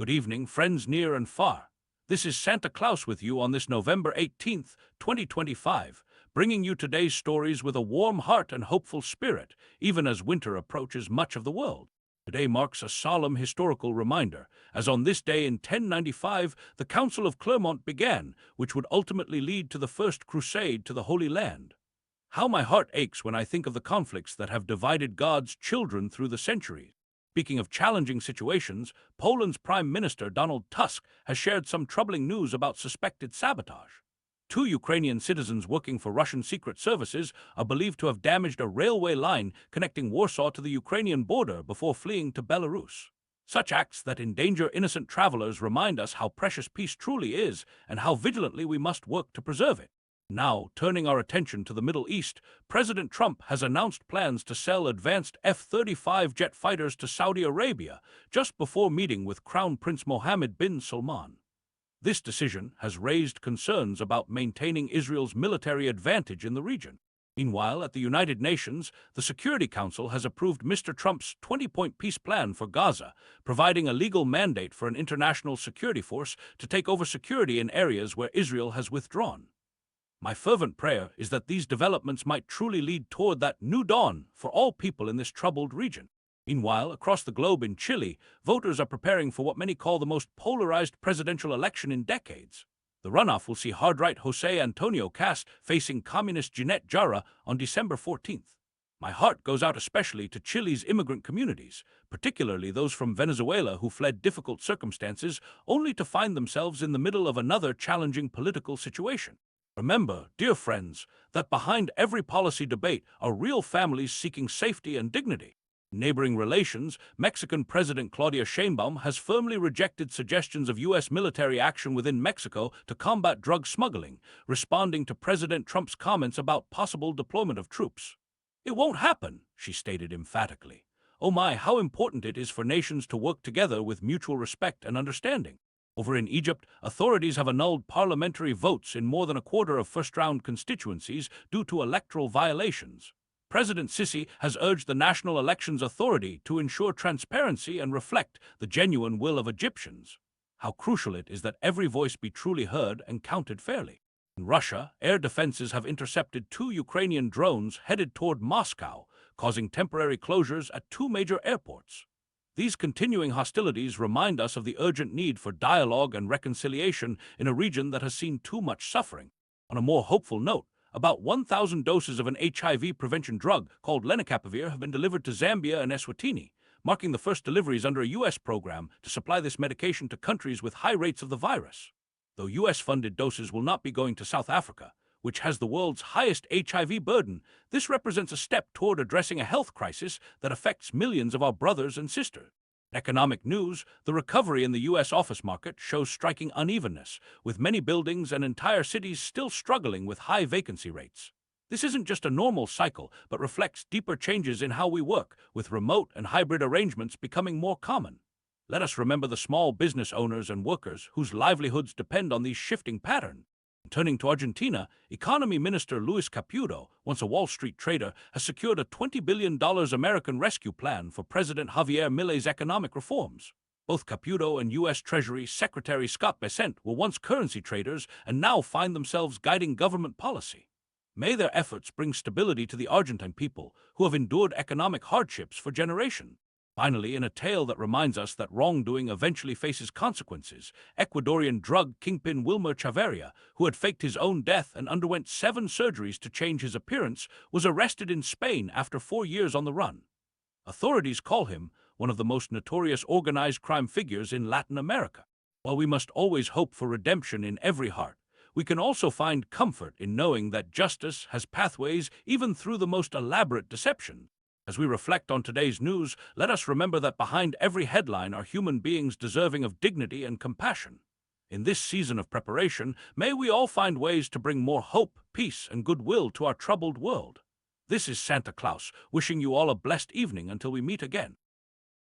Good evening, friends near and far. This is Santa Claus with you on this November 18th, 2025, bringing you today's stories with a warm heart and hopeful spirit, even as winter approaches much of the world. Today marks a solemn historical reminder, as on this day in 1095 the Council of Clermont began, which would ultimately lead to the First Crusade to the Holy Land. How my heart aches when I think of the conflicts that have divided God's children through the centuries. Speaking of challenging situations, Poland's Prime Minister Donald Tusk has shared some troubling news about suspected sabotage. Two Ukrainian citizens working for Russian secret services are believed to have damaged a railway line connecting Warsaw to the Ukrainian border before fleeing to Belarus. Such acts that endanger innocent travelers remind us how precious peace truly is and how vigilantly we must work to preserve it. Now, turning our attention to the Middle East, President Trump has announced plans to sell advanced F-35 jet fighters to Saudi Arabia just before meeting with Crown Prince Mohammed bin Salman. This decision has raised concerns about maintaining Israel's military advantage in the region. Meanwhile, at the United Nations, the Security Council has approved Mr. Trump's 20-point peace plan for Gaza, providing a legal mandate for an international security force to take over security in areas where Israel has withdrawn. My fervent prayer is that these developments might truly lead toward that new dawn for all people in this troubled region. Meanwhile, across the globe in Chile, voters are preparing for what many call the most polarized presidential election in decades. The runoff will see hard-right José Antonio Cast facing communist Ginette Jara on December 14th. My heart goes out especially to Chile's immigrant communities, particularly those from Venezuela who fled difficult circumstances only to find themselves in the middle of another challenging political situation. Remember, dear friends, that behind every policy debate are real families seeking safety and dignity. In neighboring relations, Mexican President Claudia Sheinbaum has firmly rejected suggestions of U.S. military action within Mexico to combat drug smuggling, responding to President Trump's comments about possible deployment of troops. "It won't happen," she stated emphatically. Oh my, how important it is for nations to work together with mutual respect and understanding. Over in Egypt, authorities have annulled parliamentary votes in more than a quarter of first-round constituencies due to electoral violations. President Sisi has urged the National Elections Authority to ensure transparency and reflect the genuine will of Egyptians. How crucial it is that every voice be truly heard and counted fairly. In Russia, air defenses have intercepted two Ukrainian drones headed toward Moscow, causing temporary closures at two major airports. These continuing hostilities remind us of the urgent need for dialogue and reconciliation in a region that has seen too much suffering. On a more hopeful note, about 1,000 doses of an HIV prevention drug called lenacapavir have been delivered to Zambia and Eswatini, marking the first deliveries under a U.S. program to supply this medication to countries with high rates of the virus. Though U.S.-funded doses will not be going to South Africa, which has the world's highest HIV burden, this represents a step toward addressing a health crisis that affects millions of our brothers and sisters. In economic news, the recovery in the U.S. office market shows striking unevenness, with many buildings and entire cities still struggling with high vacancy rates. This isn't just a normal cycle, but reflects deeper changes in how we work, with remote and hybrid arrangements becoming more common. Let us remember the small business owners and workers whose livelihoods depend on these shifting patterns. Turning to Argentina, Economy Minister Luis Caputo, once a Wall Street trader, has secured a $20 billion American rescue plan for President Javier Milei's economic reforms. Both Caputo and U.S. Treasury Secretary Scott Bessent were once currency traders and now find themselves guiding government policy. May their efforts bring stability to the Argentine people, who have endured economic hardships for generations. Finally, in a tale that reminds us that wrongdoing eventually faces consequences, Ecuadorian drug kingpin Wilmer Chavarria, who had faked his own death and underwent 7 surgeries to change his appearance, was arrested in Spain after 4 years on the run. Authorities call him one of the most notorious organized crime figures in Latin America. While we must always hope for redemption in every heart, we can also find comfort in knowing that justice has pathways even through the most elaborate deception. As we reflect on today's news, let us remember that behind every headline are human beings deserving of dignity and compassion. In this season of preparation, may we all find ways to bring more hope, peace, and goodwill to our troubled world. This is Santa Claus, wishing you all a blessed evening until we meet again.